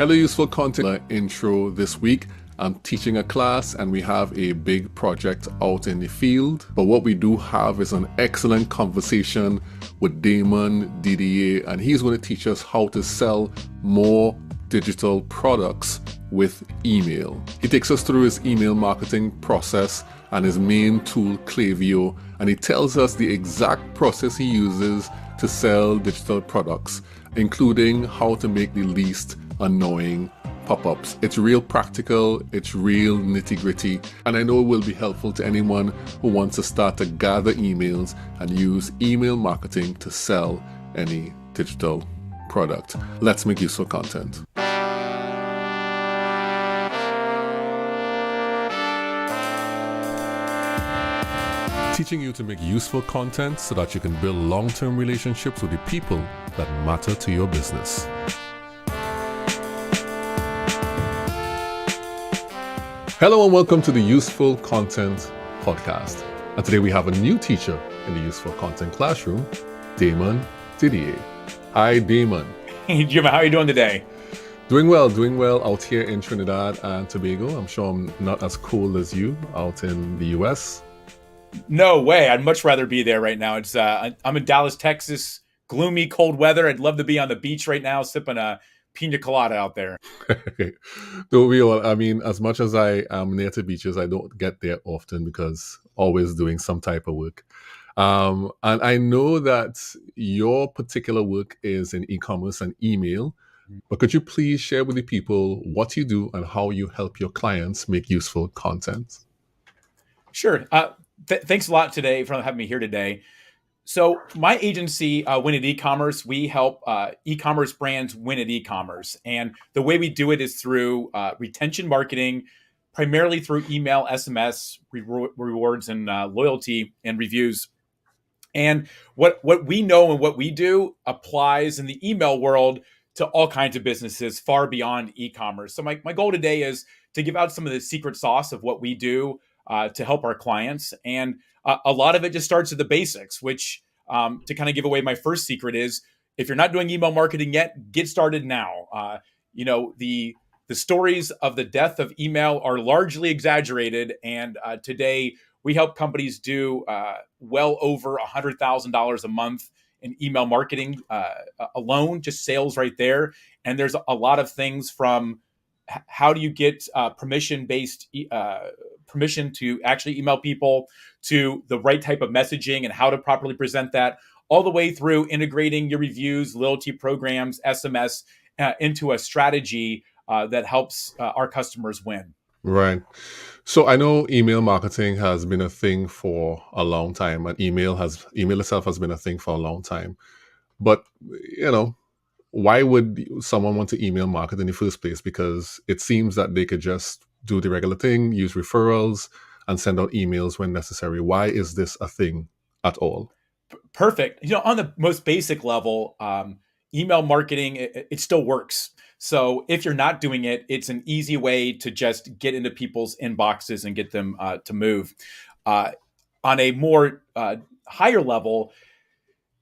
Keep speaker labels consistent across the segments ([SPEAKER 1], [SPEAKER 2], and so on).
[SPEAKER 1] Hello, useful content intro this week. I'm teaching a class and we have a big project out in the field. But what we do have is an excellent conversation with Damon, Didier, and he's going to teach us how to sell more digital products with email. He takes us through his email marketing process and his main tool, Klaviyo, and he tells us the exact process he uses to sell digital products, including how to make the least annoying pop-ups. It's real practical, it's real nitty-gritty, and I know it will be helpful to anyone who wants to start to gather emails and use email marketing to sell any digital product. Let's make useful content. Teaching you to make useful content so that you can build long-term relationships with the people that matter to your business. Hello and welcome to the Useful Content Podcast. And today we have a new teacher in the Useful Content classroom, Damon Didier. Hi, Damon.
[SPEAKER 2] Hey, Juma, how are you doing today?
[SPEAKER 1] Doing well out here in Trinidad and Tobago. I'm sure I'm not as cold as you out in the US.
[SPEAKER 2] No way. I'd much rather be there right now. It's I'm in Dallas, Texas. Gloomy, cold weather. I'd love to be on the beach right now, sipping a pina colada out there.
[SPEAKER 1] Don't we all? I mean, as much as I am near to beaches, I don't get there often because always doing some type of work. And I know that your particular work is in e-commerce and email. But could you please share with the people what you do and how you help your clients make useful content?
[SPEAKER 2] Sure. Thanks a lot today for having me here today. So my agency, Win at E-commerce, we help e-commerce brands win at e-commerce. And the way we do it is through retention marketing, primarily through email, SMS, rewards, and loyalty and reviews. And what we know and what we do applies in the email world to all kinds of businesses far beyond e-commerce. So my goal today is to give out some of the secret sauce of what we do to help our clients. And a lot of it just starts at the basics, which to kind of give away my first secret is if you're not doing email marketing yet, get started now. The stories of the death of email are largely exaggerated. And today we help companies do well over $100,000 a month in email marketing alone, just sales right there. And there's a lot of things from how do you get permission to actually email people, to the right type of messaging and how to properly present that, all the way through integrating your reviews, loyalty programs, SMS into a strategy that helps our customers win.
[SPEAKER 1] Right. So I know email marketing has been a thing for a long time, and email itself has been a thing for a long time. But, why would someone want to email market in the first place? Because it seems that they could just do the regular thing, use referrals, and send out emails when necessary. Why is this a thing at all?
[SPEAKER 2] Perfect. On the most basic level, email marketing, it still works. So if you're not doing it, it's an easy way to just get into people's inboxes and get them to move. On a more higher level,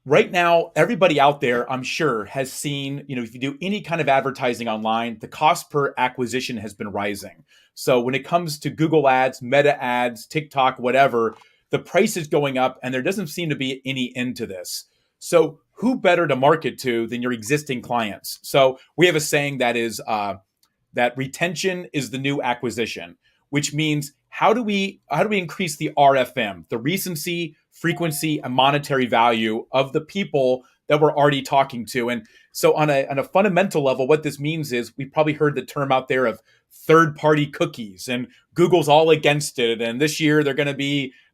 [SPEAKER 2] right now, everybody out there, I'm sure, has seen, if you do any kind of advertising online, the cost per acquisition has been rising. So when it comes to Google ads, Meta ads, TikTok, whatever, the price is going up and there doesn't seem to be any end to this. So who better to market to than your existing clients? So we have a saying that is that retention is the new acquisition, which means how do we increase the RFM, the recency, frequency, and monetary value of the people that we're already talking to? And so on a fundamental level, what this means is we've probably heard the term out there of third-party cookies, and Google's all against it. And this year they're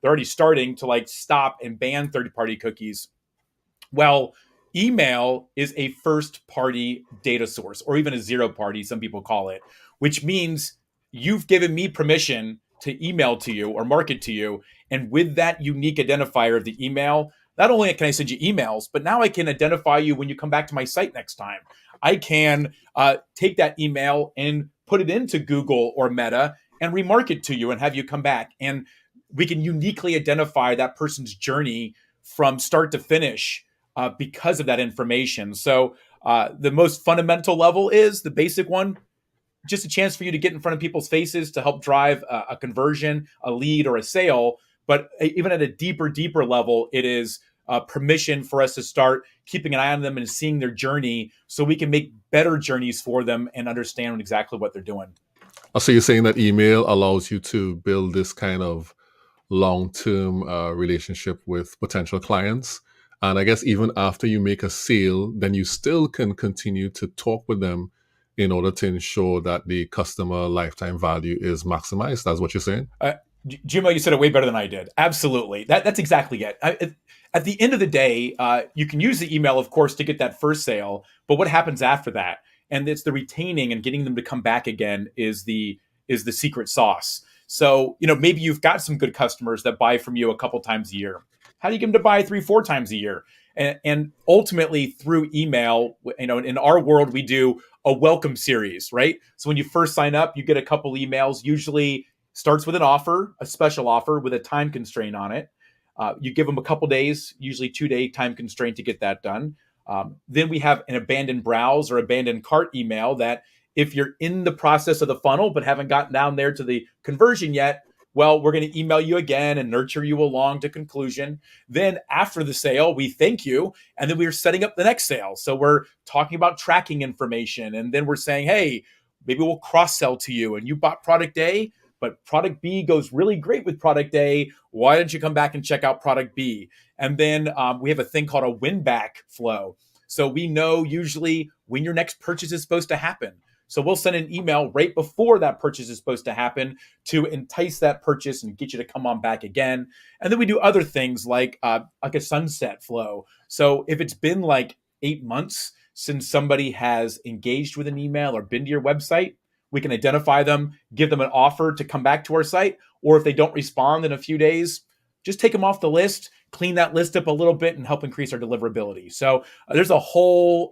[SPEAKER 2] already starting to stop and ban third-party cookies. Well, email is a first-party data source, or even a zero-party, some people call it, which means you've given me permission to email to you or market to you. And with that unique identifier of the email, not only can I send you emails, but now I can identify you when you come back to my site next time. I can take that email and put it into Google or Meta and remarket to you and have you come back. And we can uniquely identify that person's journey from start to finish because of that information. So The most fundamental level is the basic one, just a chance for you to get in front of people's faces to help drive a conversion, a lead, or a sale. But even at a deeper level, it is permission for us to start keeping an eye on them and seeing their journey so we can make better journeys for them and understand exactly what they're doing.
[SPEAKER 1] So you're saying that email allows you to build this kind of long-term relationship with potential clients. And I guess even after you make a sale, then you still can continue to talk with them in order to ensure that the customer lifetime value is maximized. That's what you're saying?
[SPEAKER 2] Juma, you said it way better than I did. Absolutely. That's exactly it. At the end of the day, you can use the email, of course, to get that first sale. But what happens after that? And it's the retaining and getting them to come back again is the secret sauce. So, maybe you've got some good customers that buy from you a couple times a year. How do you get them to buy 3-4 times a year? And ultimately through email, in our world, we do a welcome series, right? So when you first sign up, you get a couple emails, usually starts with an offer, a special offer with a time constraint on it. You give them a couple days, usually 2-day time constraint to get that done. Then we have an abandoned browse or abandoned cart email that if you're in the process of the funnel but haven't gotten down there to the conversion yet, well, we're going to email you again and nurture you along to conclusion. Then after the sale, we thank you. And then we're setting up the next sale. So we're talking about tracking information. And then we're saying, hey, maybe we'll cross-sell to you. And you bought product A, but product B goes really great with product A. Why don't you come back and check out product B? And then we have a thing called a win-back flow. So we know usually when your next purchase is supposed to happen. So we'll send an email right before that purchase is supposed to happen to entice that purchase and get you to come on back again. And then we do other things like a sunset flow. So if it's been like 8 months since somebody has engaged with an email or been to your website, we can identify them, give them an offer to come back to our site. Or if they don't respond in a few days, just take them off the list, clean that list up a little bit and help increase our deliverability. So there's a whole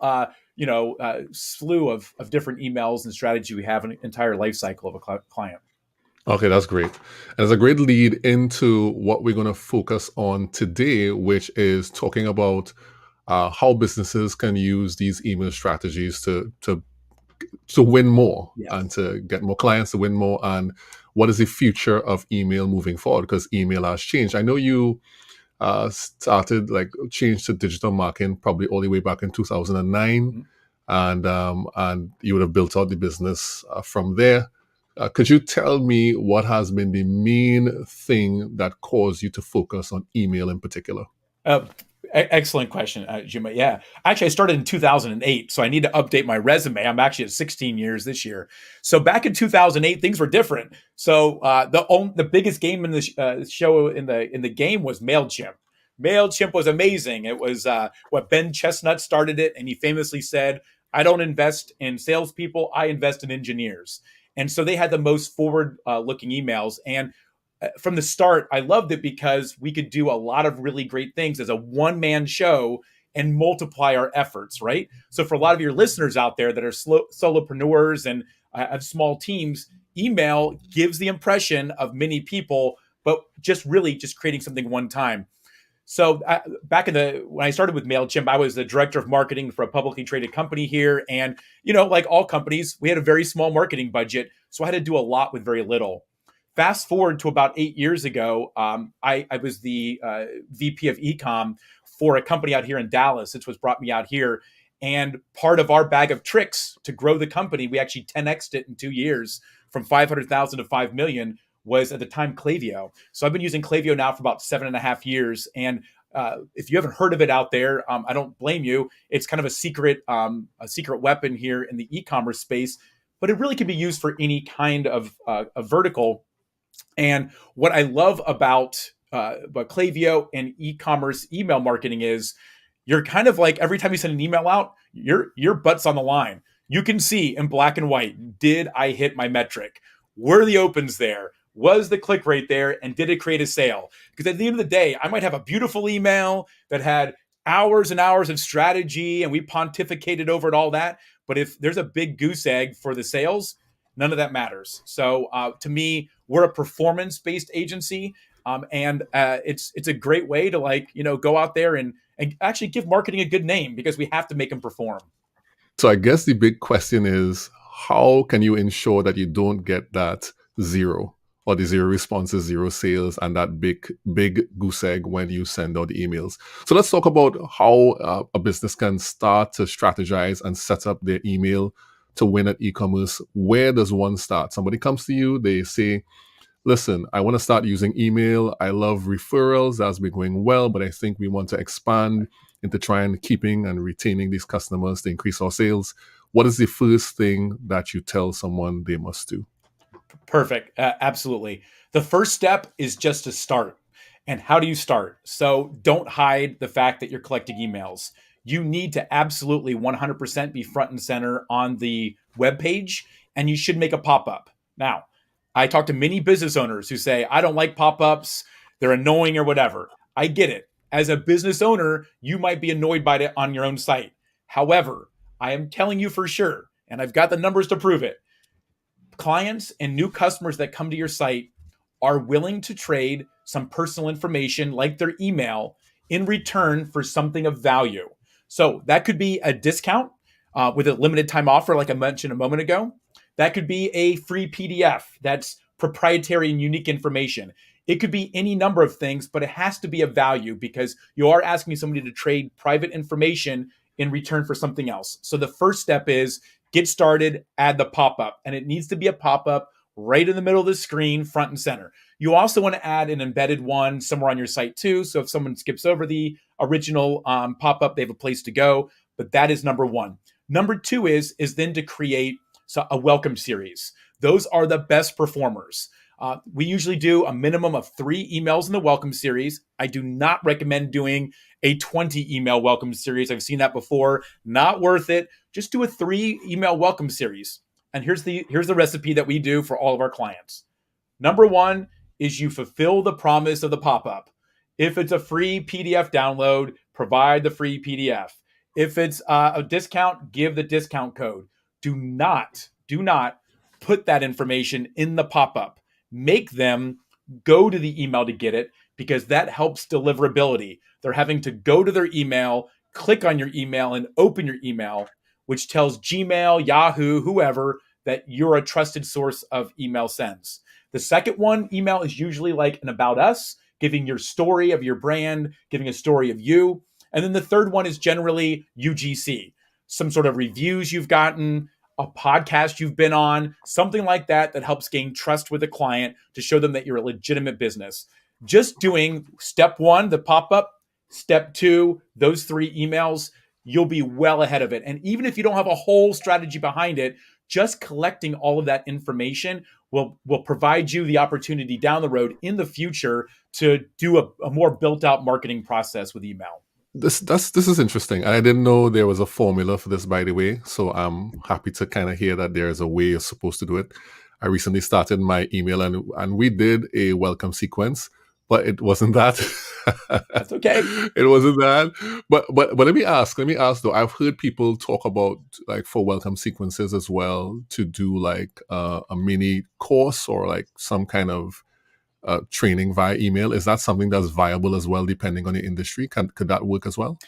[SPEAKER 2] slew of different emails and strategy we have an entire life cycle of a client.
[SPEAKER 1] Okay, that's great. And it's a great lead into what we're going to focus on today, which is talking about how businesses can use these email strategies to win more. Yes. And to get more clients, to win more, and what is the future of email moving forward, because email has changed. I know you started changed to digital marketing probably all the way back in 2009, and you would have built out the business from there. Could you tell me what has been the main thing that caused you to focus on email in particular?
[SPEAKER 2] Excellent question, Juma. Yeah, actually, I started in 2008, so I need to update my resume. I'm actually at 16 years this year. So back in 2008, things were different. So the biggest game in the show in the game was MailChimp. MailChimp was amazing. It was what Ben Chestnut started it, and he famously said, "I don't invest in salespeople. I invest in engineers." And so they had the most forward-looking emails. And from the start, I loved it because we could do a lot of really great things as a one-man show and multiply our efforts, right? So for a lot of your listeners out there that are solopreneurs and have small teams, email gives the impression of many people, but just creating something one time. So back when I started with MailChimp, I was the director of marketing for a publicly traded company here. And, like all companies, we had a very small marketing budget. So I had to do a lot with very little. Fast forward to about 8 years ago, I was the VP of e-com for a company out here in Dallas. It's what brought me out here. And part of our bag of tricks to grow the company, we actually 10x'd it in 2 years from 500,000 to 5 million, was at the time Klaviyo. So I've been using Klaviyo now for about 7.5 years. And if you haven't heard of it out there, I don't blame you. It's kind of a secret weapon here in the e-commerce space, but it really can be used for any kind of a vertical. And what I love about Klaviyo and e-commerce email marketing is you're kind of like, every time you send an email out, your butt's on the line. You can see in black and white, did I hit my metric? Were the opens there? Was the click rate there? And did it create a sale? Because at the end of the day, I might have a beautiful email that had hours and hours of strategy and we pontificated over it, all that. But if there's a big goose egg for the sales, none of that matters. So to me, we're a performance-based agency. And it's a great way to go out there and actually give marketing a good name, because we have to make them perform.
[SPEAKER 1] So I guess the big question is, how can you ensure that you don't get that zero or the zero responses, zero sales, and that big goose egg when you send out the emails? So let's talk about how a business can start to strategize and set up their email to win at e-commerce. Where does one start? Somebody comes to you, they say, listen, I want to start using email. I love referrals. That's been going well, but I think we want to expand into trying keeping and retaining these customers to increase our sales. What is the first thing that you tell someone they must do?
[SPEAKER 2] Perfect. Absolutely. The first step is just to start. And how do you start? So don't hide the fact that you're collecting emails. You need to absolutely 100% be front and center on the web page, and you should make a pop up. Now, I talk to many business owners who say, I don't like pop ups, they're annoying or whatever. I get it. As a business owner, you might be annoyed by it on your own site. However, I am telling you for sure, and I've got the numbers to prove it, clients and new customers that come to your site are willing to trade some personal information like their email in return for something of value. So that could be a discount with a limited time offer, like I mentioned a moment ago. That could be a free PDF that's proprietary and unique information. It could be any number of things, but it has to be a value because you are asking somebody to trade private information in return for something else. So the first step is get started, add the pop-up, and it needs to be a pop-up right in the middle of the screen, front and center. You also want to add an embedded one somewhere on your site too. So if someone skips over the original pop-up, they have a place to go. But that is number one. Number two is then to create a welcome series. Those are the best performers. We usually do a minimum of 3 emails in the welcome series. I do not recommend doing a 20 email welcome series. I've seen that before. Not worth it. Just do a 3 email welcome series. And here's the recipe that we do for all of our clients. Number one is you fulfill the promise of the pop-up. If it's a free PDF download, provide the free PDF. If it's a discount, give the discount code. Do not put that information in the pop-up. Make them go to the email to get it because that helps deliverability. They're having to go to their email, click on your email, and open your email, which tells Gmail, Yahoo, whoever, that you're a trusted source of email sends. The second one, email, is usually like an about us, giving your story of your brand, giving a story of you. And then the third one is generally UGC, some sort of reviews you've gotten, a podcast you've been on, something like that that helps gain trust with a client to show them that you're a legitimate business. Just doing step one, the pop-up, step two, those 3 emails, you'll be well ahead of it. And even if you don't have a whole strategy behind it, just collecting all of that information will provide you the opportunity down the road in the future to do a more built out marketing process with email.
[SPEAKER 1] This is interesting. I didn't know there was a formula for this, by the way. So I'm happy to kind of hear that there's a way you're supposed to do it. I recently started my email and we did a welcome sequence, but it wasn't that.
[SPEAKER 2] That's okay.
[SPEAKER 1] It wasn't that. But let me ask though. I've heard people talk about, like, for welcome sequences as well, to do like a mini course or like some kind of training via email. Is that something that's viable as well, depending on the industry? Could that work as well?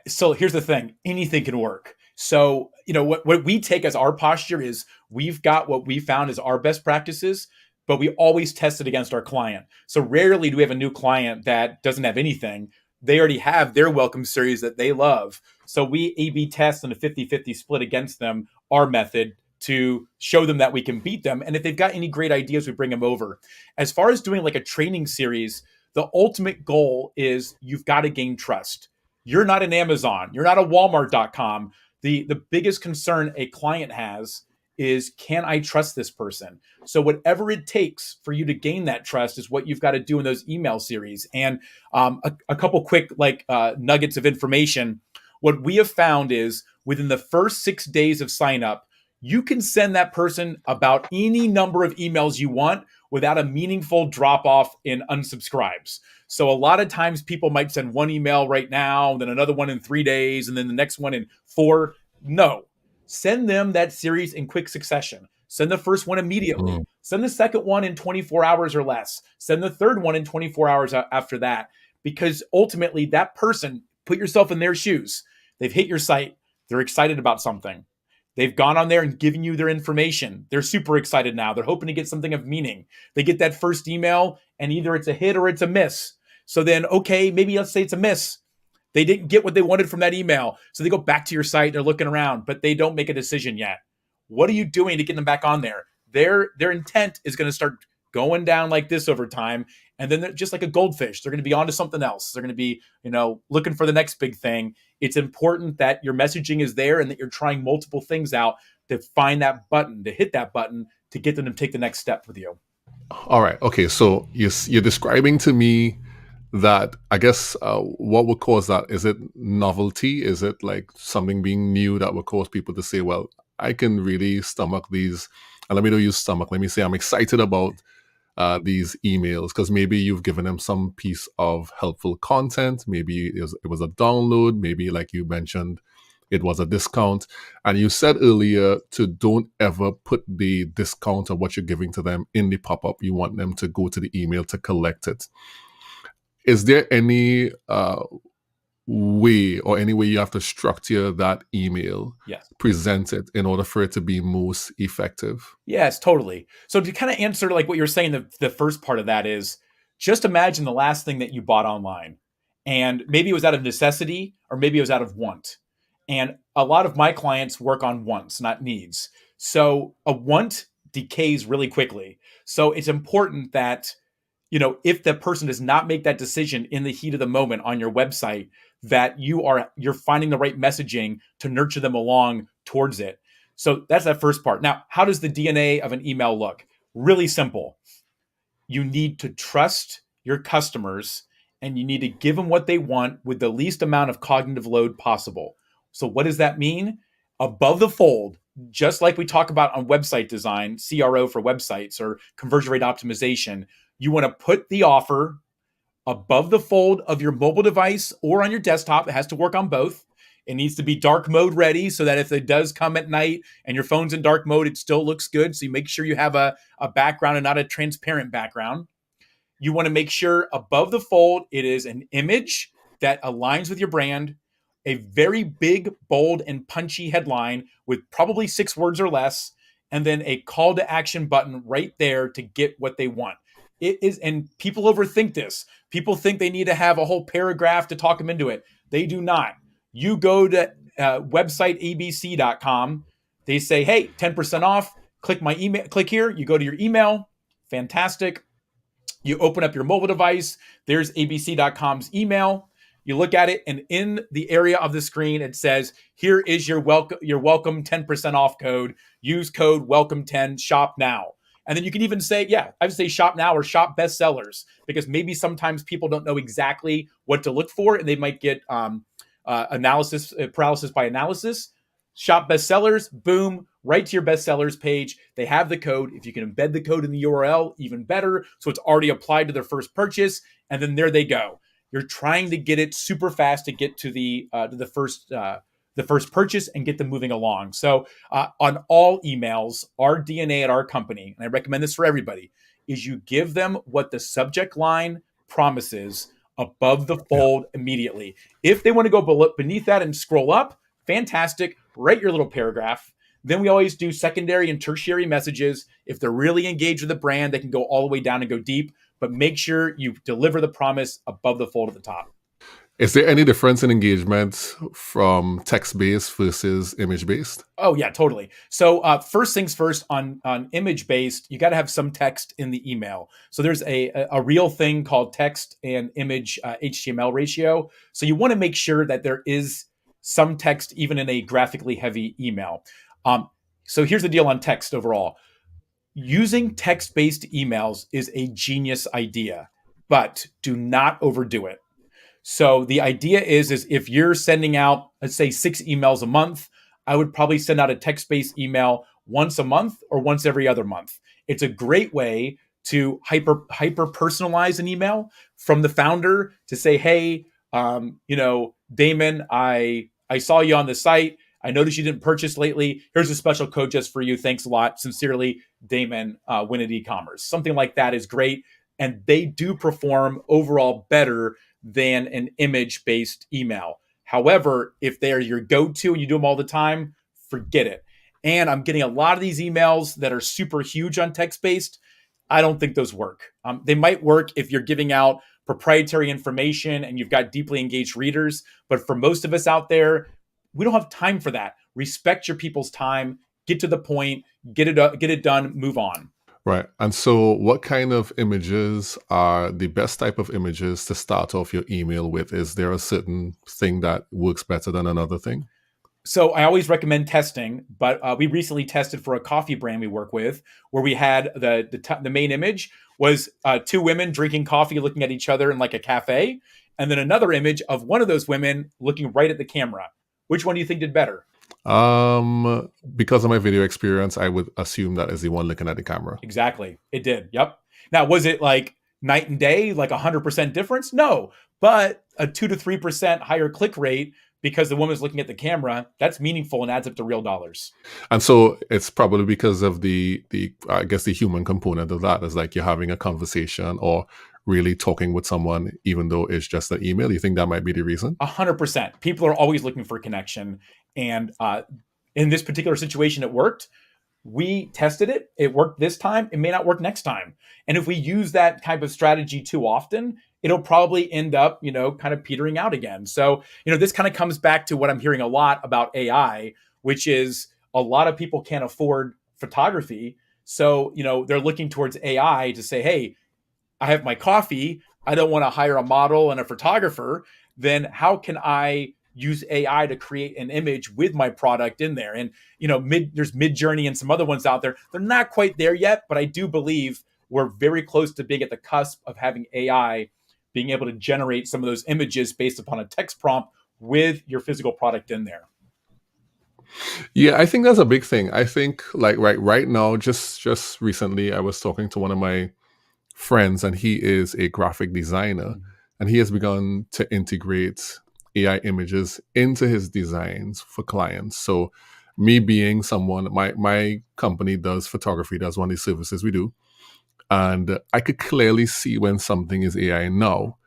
[SPEAKER 2] So here's the thing: anything can work. So what we take as our posture is we've got what we found as our best practices, but we always test it against our client. So rarely do we have a new client that doesn't have anything. They already have their welcome series that they love. So we A/B test on a 50-50 split against them, our method, to show them that we can beat them. And if they've got any great ideas, we bring them over. As far as doing like a training series, the ultimate goal is you've got to gain trust. You're not an Amazon. You're not a Walmart.com. The biggest concern a client has is, can I trust this person? So whatever it takes for you to gain that trust is what you've got to do in those email series. And a couple quick nuggets of information. What we have found is within the first 6 days of sign up, you can send that person about any number of emails you want without a meaningful drop off in unsubscribes. So a lot of times people might send one email right now, then another one in 3 days, and then the next one in 4. No, send them that series in quick succession. Send the first one immediately. Send the second one in 24 hours or less. Send the third one in 24 hours after that. Because ultimately that person, put yourself in their shoes. They've hit your site. They're excited about something. They've gone on there and given you their information. They're super excited now. They're hoping to get something of meaning. They get that first email and either it's a hit or it's a miss. So then, okay, maybe let's say it's a miss. They didn't get what they wanted from that email. So they go back to your site. They're looking around, but they don't make a decision yet. What are you doing to get them back on there? Their intent is going to start going down like this over time. And then they're just like a goldfish. They're going to be onto something else. They're going to be, looking for the next big thing. It's important that your messaging is there and that you're trying multiple things out to find that button, to hit that button, to get them to take the next step with you.
[SPEAKER 1] All right. Okay. So you're describing to me that, I guess, what would cause that? Is it novelty? Is it like something being new that would cause people to say, well, I can really stomach these? And let me don't use stomach. Let me say I'm excited about these emails, because maybe you've given them some piece of helpful content. Maybe it was a download. Maybe, like you mentioned, it was a discount. And you said earlier to don't ever put the discount of what you're giving to them in the pop-up. You want them to go to the email to collect it. Is there any way or any way you have to structure that email,
[SPEAKER 2] Yes,
[SPEAKER 1] present it in order for it to be most effective?
[SPEAKER 2] Yes, totally. So to kind of answer like what you're saying, the first part of that is just imagine the last thing that you bought online. And maybe it was out of necessity or maybe it was out of want. And a lot of my clients work on wants, not needs. So a want decays really quickly. So it's important that, if the person does not make that decision in the heat of the moment on your website, that you're finding the right messaging to nurture them along towards it. So that's that first part. Now, how does the DNA of an email look? Really simple. You need to trust your customers and you need to give them what they want with the least amount of cognitive load possible. So what does that mean? Above the fold, just like we talk about on website design, CRO for websites or conversion rate optimization, you want to put the offer above the fold of your mobile device or on your desktop. It has to work on both. It needs to be dark mode ready so that if it does come at night and your phone's in dark mode, it still looks good. So you make sure you have a background and not a transparent background. You want to make sure above the fold, it is an image that aligns with your brand, a very big, bold, and punchy headline with probably 6 words or less, and then a call to action button right there to get what they want. It is, and people overthink this. People think they need to have a whole paragraph to talk them into it. They do not. You go to websiteabc.com. They say, hey, 10% off. Click my email. Click here. You go to your email. Fantastic. You open up your mobile device. There's abc.com's email. You look at it, and in the area of the screen, it says, here is your welcome 10% off code. Use code welcome10, shop now. And then you can even say, I would say shop now or shop bestsellers, because maybe sometimes people don't know exactly what to look for and they might get paralysis by analysis. Shop bestsellers, boom, right to your bestsellers page. They have the code. If you can embed the code in the URL, even better. So it's already applied to their first purchase. And then there they go. You're trying to get it super fast to get to the first purchase and get them moving along. So on all emails, our DNA at our company, and I recommend this for everybody, is you give them what the subject line promises above the fold immediately. If they want to go beneath that and scroll up, fantastic. Write your little paragraph. Then we always do secondary and tertiary messages. If they're really engaged with the brand, they can go all the way down and go deep, but make sure you deliver the promise above the fold at the top.
[SPEAKER 1] Is there any difference in engagement from text-based versus image-based?
[SPEAKER 2] Oh, yeah, totally. So first things first, on image-based, you got to have some text in the email. So there's a real thing called text and image HTML ratio. So you want to make sure that there is some text even in a graphically heavy email. So here's the deal on text overall. Using text-based emails is a genius idea, but do not overdo it. So the idea is if you're sending out, let's say 6 emails a month, I would probably send out a text-based email once a month or once every other month. It's a great way to hyper personalize an email from the founder to say, hey, Damon, I saw you on the site. I noticed you didn't purchase lately. Here's a special code just for you. Thanks a lot. Sincerely, Damon, Win at e-commerce. Something like that is great. And they do perform overall better than an image-based email. However, if they're your go-to and you do them all the time, forget it. And I'm getting a lot of these emails that are super huge on text-based. I don't think those work. They might work if you're giving out proprietary information and you've got deeply engaged readers. But for most of us out there, we don't have time for that. Respect your people's time, get to the point, get it done, move on.
[SPEAKER 1] Right. And so what kind of images are the best type of images to start off your email with? Is there a certain thing that works better than another thing?
[SPEAKER 2] So I always recommend testing, but we recently tested for a coffee brand we work with, where we had the main image was two women drinking coffee, looking at each other in like a cafe, and then another image of one of those women looking right at the camera. Which one do you think did better?
[SPEAKER 1] Because of my video experience, I would assume that is the one looking at the camera.
[SPEAKER 2] Exactly, it did. Yep. Now, was it like night and day, like 100% difference? No, but a 2 to 3% higher click rate because the woman's looking at the camera, that's meaningful and adds up to real dollars.
[SPEAKER 1] And so it's probably because of the I guess the human component of that is like you're having a conversation or really talking with someone, even though it's just an email. You think that might be the reason?
[SPEAKER 2] 100%. People are always looking for connection. And in this particular situation, it worked. We tested it. It worked this time. It may not work next time. And if we use that type of strategy too often, it'll probably end up, kind of petering out again. So, this kind of comes back to what I'm hearing a lot about AI, which is a lot of people can't afford photography. So, they're looking towards AI to say, hey, I have my coffee. I don't want to hire a model and a photographer. Then how can I use AI to create an image with my product in there? And, there's Midjourney and some other ones out there. They're not quite there yet, but I do believe we're very close to being at the cusp of having AI being able to generate some of those images based upon a text prompt with your physical product in there.
[SPEAKER 1] Yeah, I think that's a big thing. I think like right now, just recently, I was talking to one of my friends, and he is a graphic designer, and he has begun to integrate AI images into his designs for clients. So me being someone, my company does photography, that's one of the services we do. And I could clearly see when something is AI now,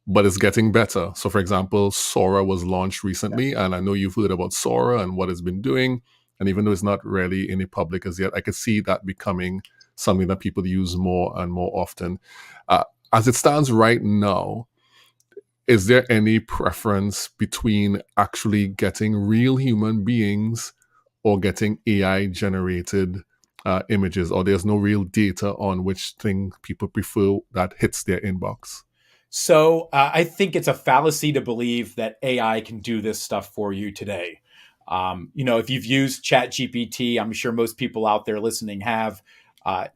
[SPEAKER 1] but it's getting better. So for example, Sora was launched recently, and I know you've heard about Sora and what it's been doing. And even though it's not really in the public as yet, I could see that becoming something that people use more and more often. As it stands right now, is there any preference between actually getting real human beings or getting AI generated images, or there's no real data on which thing people prefer that hits their inbox?
[SPEAKER 2] So I think it's a fallacy to believe that AI can do this stuff for you today. If you've used ChatGPT, I'm sure most people out there listening have.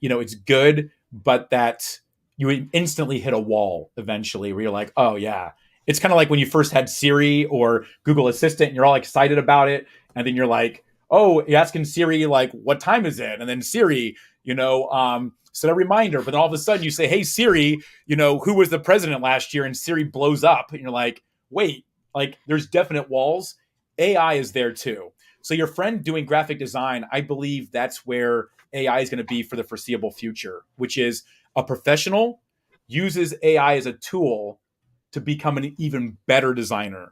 [SPEAKER 2] It's good, but that you instantly hit a wall eventually where you're like, oh yeah. It's kind of like when you first had Siri or Google Assistant and you're all excited about it. And then you're like, oh, you're asking Siri, like, what time is it? And then Siri, set a reminder. But then all of a sudden you say, hey, Siri, who was the president last year? And Siri blows up. And you're like, wait, like there's definite walls. AI is there too. So your friend doing graphic design, I believe that's where AI is going to be for the foreseeable future, which is a professional uses AI as a tool to become an even better designer.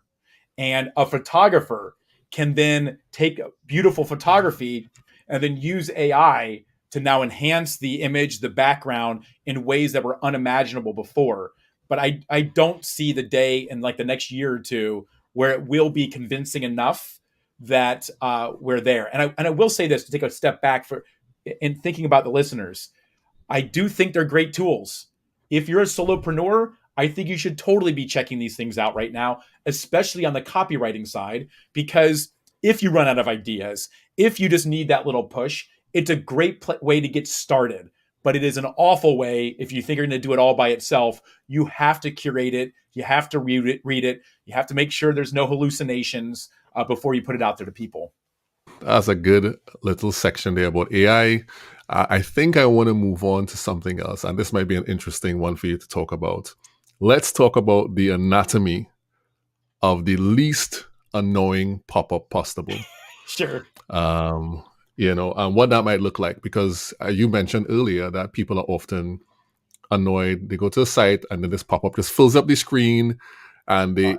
[SPEAKER 2] And a photographer can then take beautiful photography and then use AI to now enhance the image, the background in ways that were unimaginable before. But I don't see the day in like the next year or two where it will be convincing enough that we're there. And I will say this to take a step back in thinking about the listeners. I do think they're great tools. If you're a solopreneur, I think you should totally be checking these things out right now, especially on the copywriting side, because if you run out of ideas, if you just need that little push, it's a great way to get started. But it is an awful way if you think you're going to do it all by itself. You have to curate it. You have to read it. You have to make sure there's no hallucinations before you put it out there to people.
[SPEAKER 1] That's a good little section there about AI. I think I want to move on to something else, and this might be an interesting one for you to talk about. Let's talk about the anatomy of the least annoying pop-up possible.
[SPEAKER 2] Sure.
[SPEAKER 1] And what that might look like, because you mentioned earlier that people are often annoyed. They go to a site and then this pop-up just fills up the screen, and they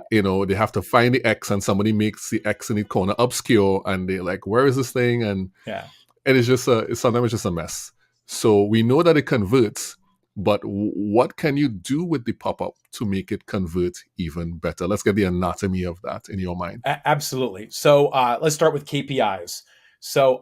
[SPEAKER 1] have to find the X, and somebody makes the X in the corner obscure, and they're like, where is this thing? And
[SPEAKER 2] Yeah.
[SPEAKER 1] it's just sometimes it's just a mess. So we know that it converts, but what can you do with the pop-up to make it convert even better? Let's get the anatomy of that in your mind.
[SPEAKER 2] Absolutely. So let's start with KPIs. So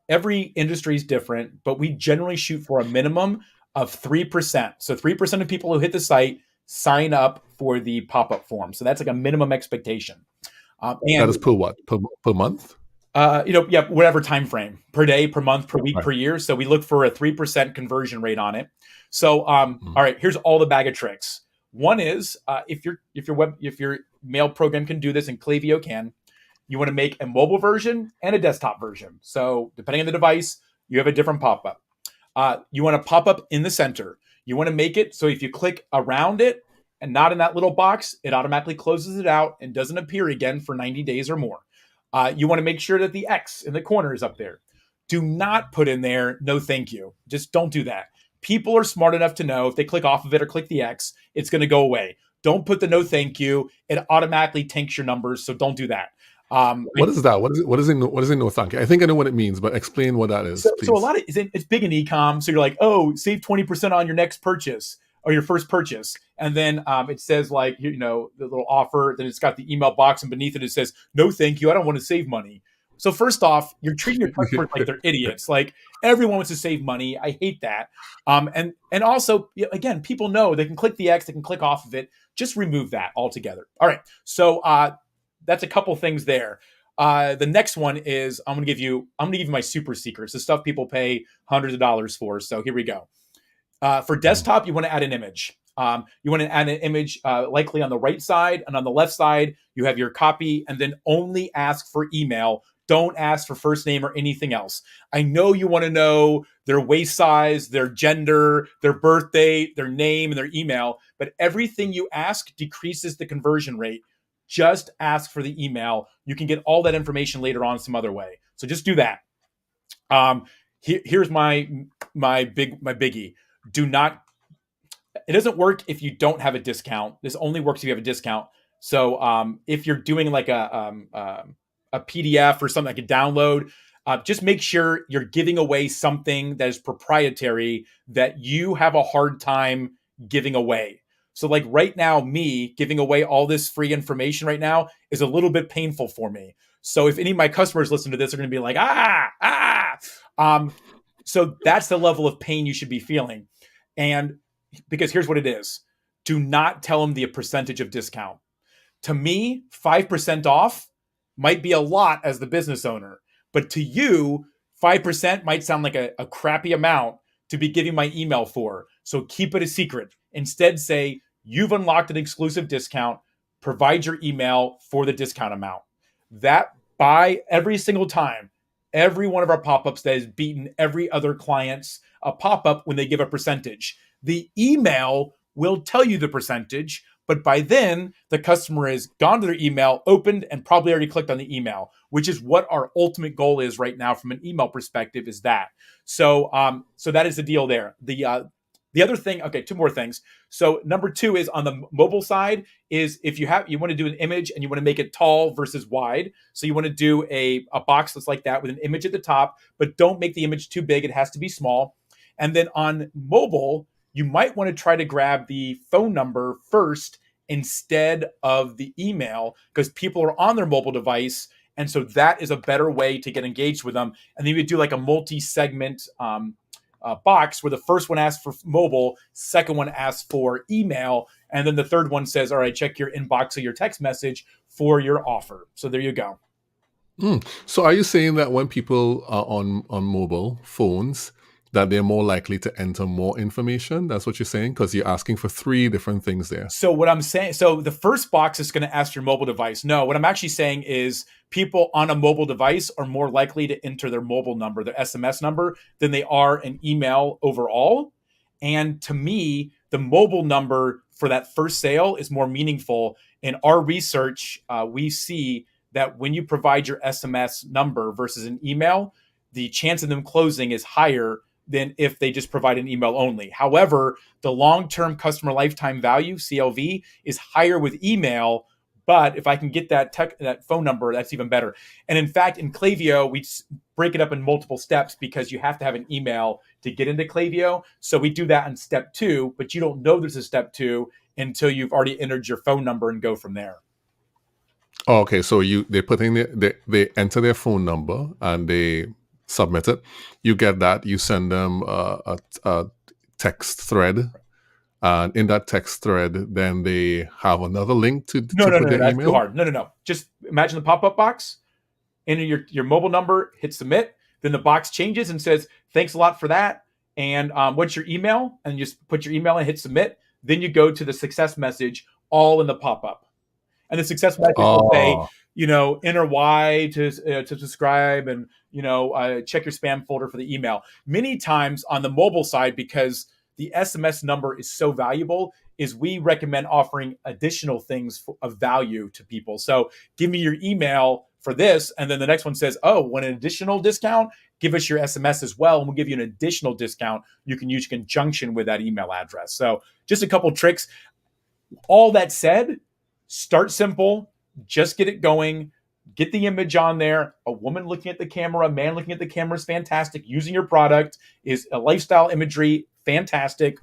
[SPEAKER 2] every industry is different, but we generally shoot for a minimum of 3%. So 3% of people who hit the site sign up for the pop-up form. So that's like a minimum expectation.
[SPEAKER 1] That is per what? Per month?
[SPEAKER 2] Whatever time frame, per day, per month, per week,
[SPEAKER 1] Right.
[SPEAKER 2] per year. So we look for a 3% conversion rate on it. So all right, here's all the bag of tricks. One is if your mail program can do this and Klaviyo can, you want to make a mobile version and a desktop version. So depending on the device, you have a different pop-up. You want to pop up in the center. You want to make it so if you click around it and not in that little box, it automatically closes it out and doesn't appear again for 90 days or more. You want to make sure that the X in the corner is up there. Do not put in there, no thank you. Just don't do that. People are smart enough to know if they click off of it or click the X, it's going to go away. Don't put the no thank you. It automatically tanks your numbers, so don't do that.
[SPEAKER 1] What is that? What is it? No thank you. I think I know what it means, but explain what that is, please.
[SPEAKER 2] So a lot of it's big in e-com. So you're like, oh, save 20% on your next purchase or your first purchase, and then it says like the little offer. Then it's got the email box, and beneath it says no thank you. I don't want to save money. So first off, you're treating your customers like they're idiots. Like everyone wants to save money. I hate that. And also again, people know they can click the X, they can click off of it. Just remove that altogether. All right. So that's a couple things there. The next one is I'm gonna give you my super secrets, the stuff people pay hundreds of dollars for. So here we go. For desktop, you want to add an image. You want to add an image likely on the right side, and on the left side, you have your copy, and then only ask for email. Don't ask for first name or anything else. I know you want to know their waist size, their gender, their birth date, their name, and their email, but everything you ask decreases the conversion rate. Just ask for the email. You can get all that information later on some other way. So just do that. Here's my biggie. Do not. It doesn't work if you don't have a discount. This only works if you have a discount. So if you're doing like a PDF or something like a download, just make sure you're giving away something that is proprietary that you have a hard time giving away. So like right now, me giving away all this free information right now is a little bit painful for me. So if any of my customers listen to this, they're going to be like, so that's the level of pain you should be feeling. And because here's what it is. Do not tell them the percentage of discount. To me, 5% off might be a lot as the business owner, but to you, 5% might sound like a crappy amount to be giving my email for. So keep it a secret. Instead, say, you've unlocked an exclusive discount. Provide your email for the discount amount. That by every single time, every one of our pop-ups that has beaten every other client's pop-up when they give a percentage. The email will tell you the percentage, but by then the customer has gone to their email, opened, and probably already clicked on the email, which is what our ultimate goal is right now from an email perspective is that. So that is the deal there. The other thing, okay, two more things. So number two is on the mobile side is if you want to do an image and you want to make it tall versus wide. So you want to do a box that's like that with an image at the top, but don't make the image too big. It has to be small. And then on mobile, you might want to try to grab the phone number first instead of the email because people are on their mobile device. And so that is a better way to get engaged with them. And then you would do like a multi-segment box where the first one asks for mobile, second one asks for email, and then the third one says, all right, check your inbox or your text message for your offer. So there you go.
[SPEAKER 1] So are you saying that when people are on mobile phones, that they're more likely to enter more information? That's what you're saying? Because you're asking for three different things there.
[SPEAKER 2] So what I'm saying, so the first box is going to ask your mobile device. No, what I'm actually saying is people on a mobile device are more likely to enter their mobile number, their SMS number, than they are an email overall. And to me, the mobile number for that first sale is more meaningful. In our research, we see that when you provide your SMS number versus an email, the chance of them closing is higher than if they just provide an email only. However, the long-term customer lifetime value, CLV, is higher with email. But if I can get that phone number, that's even better. And in fact, in Klaviyo, we break it up in multiple steps because you have to have an email to get into Klaviyo. So we do that in step 2, but you don't know there's a step 2 until you've already entered your phone number and go from there.
[SPEAKER 1] Oh, okay, so they put in they enter their phone number and they submit it. You get that. You send them a text thread, and in that text thread, then they have another link to put their
[SPEAKER 2] That's too
[SPEAKER 1] email.
[SPEAKER 2] hard. No. Just imagine the pop-up box. Enter your mobile number, hit submit. Then the box changes and says, "Thanks a lot for that." And what's your email? And you just put your email and hit submit. Then you go to the success message, all in the pop-up. And the success message will say, enter Y to subscribe, and check your spam folder for the email. Many times on the mobile side, because the SMS number is so valuable, is we recommend offering additional things of value to people. So give me your email for this, and then the next one says, oh, want an additional discount? Give us your SMS as well, and we'll give you an additional discount you can use in conjunction with that email address. So just a couple tricks. All that said, start simple, just get it going, get the image on there. A woman looking at the camera, a man looking at the camera is fantastic. Using your product is a lifestyle imagery, fantastic.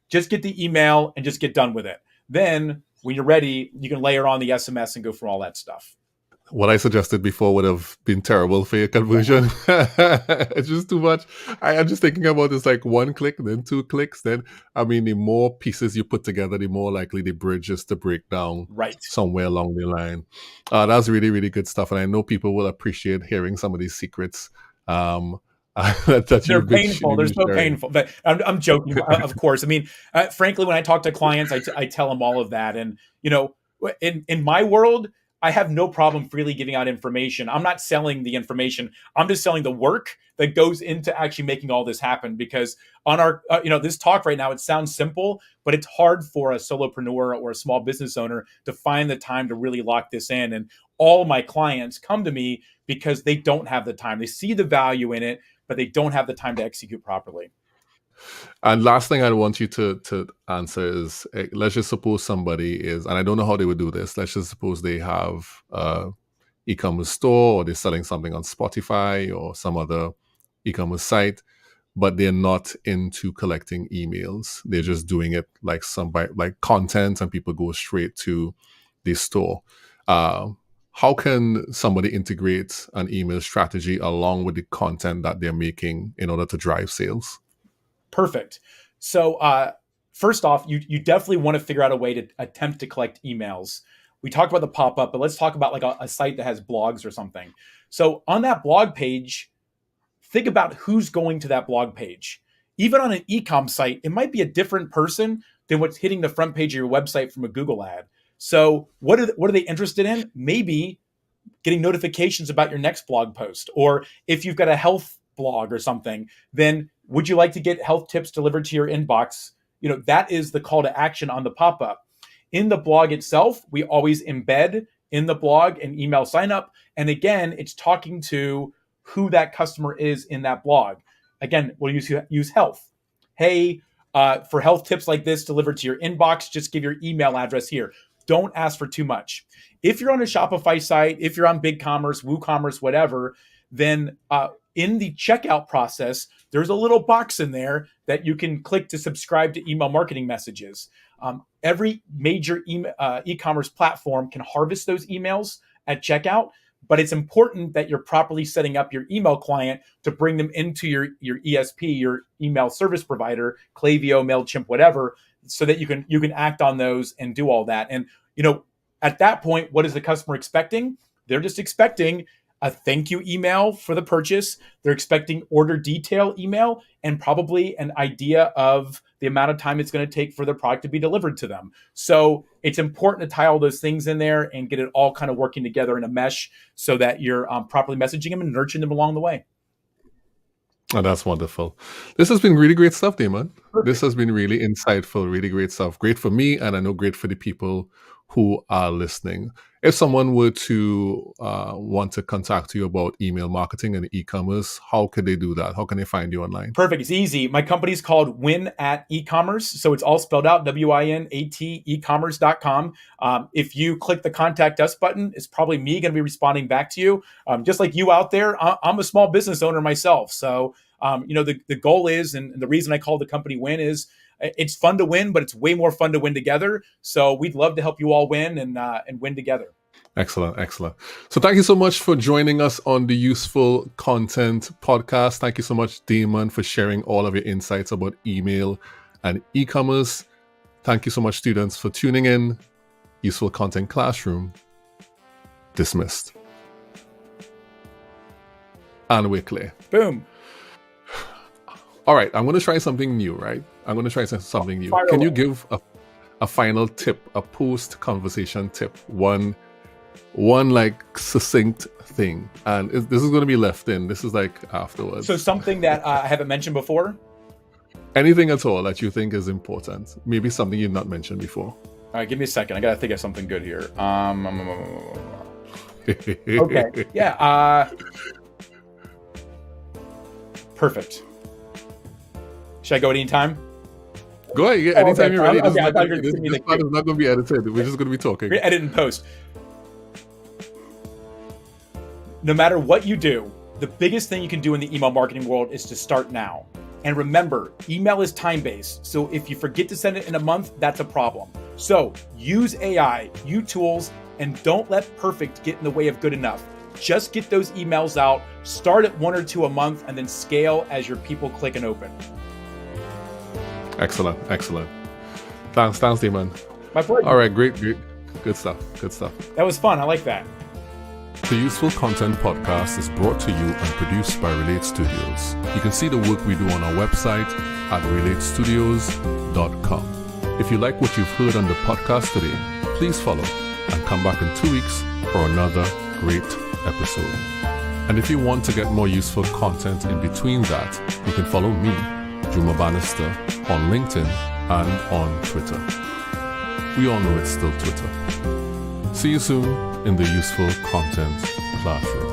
[SPEAKER 2] Just get the email and just get done with it. Then when you're ready, you can layer on the SMS and go through all that stuff.
[SPEAKER 1] What I suggested before would have been terrible for your conversion. It's just too much. I'm just thinking about this like 1 click, then 2 clicks. Then, the more pieces you put together, the more likely the bridge is to break down somewhere along the line. That's really, really good stuff. And I know people will appreciate hearing some of these secrets.
[SPEAKER 2] They're painful. They're so painful. But I'm joking, of course. Frankly, when I talk to clients, I tell them all of that. And, in my world, I have no problem freely giving out information. I'm not selling the information. I'm just selling the work that goes into actually making all this happen. Because on our, this talk right now, it sounds simple, but it's hard for a solopreneur or a small business owner to find the time to really lock this in. And all my clients come to me because they don't have the time. They see the value in it, but they don't have the time to execute properly.
[SPEAKER 1] And last thing I want you to answer is, let's just suppose somebody is, and I don't know how they would do this, let's just suppose they have an e-commerce store, or they're selling something on Spotify or some other e-commerce site, but they're not into collecting emails. They're just doing it like content, and people go straight to the store. How can somebody integrate an email strategy along with the content that they're making in order to drive sales?
[SPEAKER 2] Perfect. So first off, you definitely want to figure out a way to attempt to collect emails. We talked about the pop-up, but let's talk about like a site that has blogs or something. So on that blog page, think about who's going to that blog page. Even on an e-com site, it might be a different person than what's hitting the front page of your website from a Google ad. So what are they interested in? Maybe getting notifications about your next blog post, or if you've got a health blog or something, then would you like to get health tips delivered to your inbox? That is the call to action on the pop-up. In the blog itself, we always embed in the blog an email sign up. And again, it's talking to who that customer is in that blog. Again, we'll use health. Hey, for health tips like this delivered to your inbox, just give your email address here. Don't ask for too much. If you're on a Shopify site, if you're on BigCommerce, WooCommerce, whatever, then in the checkout process, there's a little box in there that you can click to subscribe to email marketing messages. Every major e-commerce platform can harvest those emails at checkout, but it's important that you're properly setting up your email client to bring them into your ESP, your email service provider, Klaviyo, MailChimp, whatever, so that you can act on those and do all that. And at that point, what is the customer expecting? They're just expecting a thank you email for the purchase. They're expecting order detail email and probably an idea of the amount of time it's going to take for the product to be delivered to them. So it's important to tie all those things in there and get it all kind of working together in a mesh so that you're properly messaging them and nurturing them along the way.
[SPEAKER 1] Oh, that's wonderful. This has been really great stuff, Damon. Perfect. This has been really insightful, really great stuff. Great for me, and I know great for the people who are listening. If someone were to want to contact you about email marketing and e-commerce, how could they do that? How can they find you online?
[SPEAKER 2] Perfect. It's easy. My company's called Win at E-commerce. So it's all spelled out, WINAT, ecommerce.com. If you click the contact us button, it's probably me going to be responding back to you. Just like you out there, I'm a small business owner myself. So, the goal is, and the reason I call the company Win is, it's fun to win, but it's way more fun to win together. So we'd love to help you all win and win together.
[SPEAKER 1] Excellent. So thank you so much for joining us on the Useful Content Podcast. Thank you so much, Damon, for sharing all of your insights about email and e-commerce. Thank you so much, students, for tuning in. Useful Content Classroom dismissed. And we're clear.
[SPEAKER 2] Boom.
[SPEAKER 1] All right, I'm going to try something new, right? Can you give a final tip, a post-conversation tip, one like succinct thing? And this is going to be left in. This is like afterwards.
[SPEAKER 2] So something that I haven't mentioned before?
[SPEAKER 1] Anything at all that you think is important. Maybe something you've not mentioned before.
[SPEAKER 2] All right, give me a second. I got to think of something good here. Okay. Yeah. Perfect. Should I go at any time?
[SPEAKER 1] Go ahead. Yeah, anytime you're ready.
[SPEAKER 2] Okay,
[SPEAKER 1] This part is not going to be edited. We're just going to be talking.
[SPEAKER 2] We're edit and post. No matter what you do, the biggest thing you can do in the email marketing world is to start now. And remember, email is time-based. So if you forget to send it in a month, that's a problem. So use AI, use tools, and don't let perfect get in the way of good enough. Just get those emails out, start at 1 or 2 a month, and then scale as your people click and open.
[SPEAKER 1] Excellent. Thanks, Damon.
[SPEAKER 2] My pleasure.
[SPEAKER 1] All right, great. Good stuff.
[SPEAKER 2] That was fun. I like that.
[SPEAKER 1] The Useful Content Podcast is brought to you and produced by Relate Studios. You can see the work we do on our website at relatestudios.com. If you like what you've heard on the podcast today, please follow and come back in 2 weeks for another great episode. And if you want to get more useful content in between that, you can follow me, Juma Bannister, on LinkedIn and on Twitter. We all know it's still Twitter. See you soon in the Useful Content Classroom.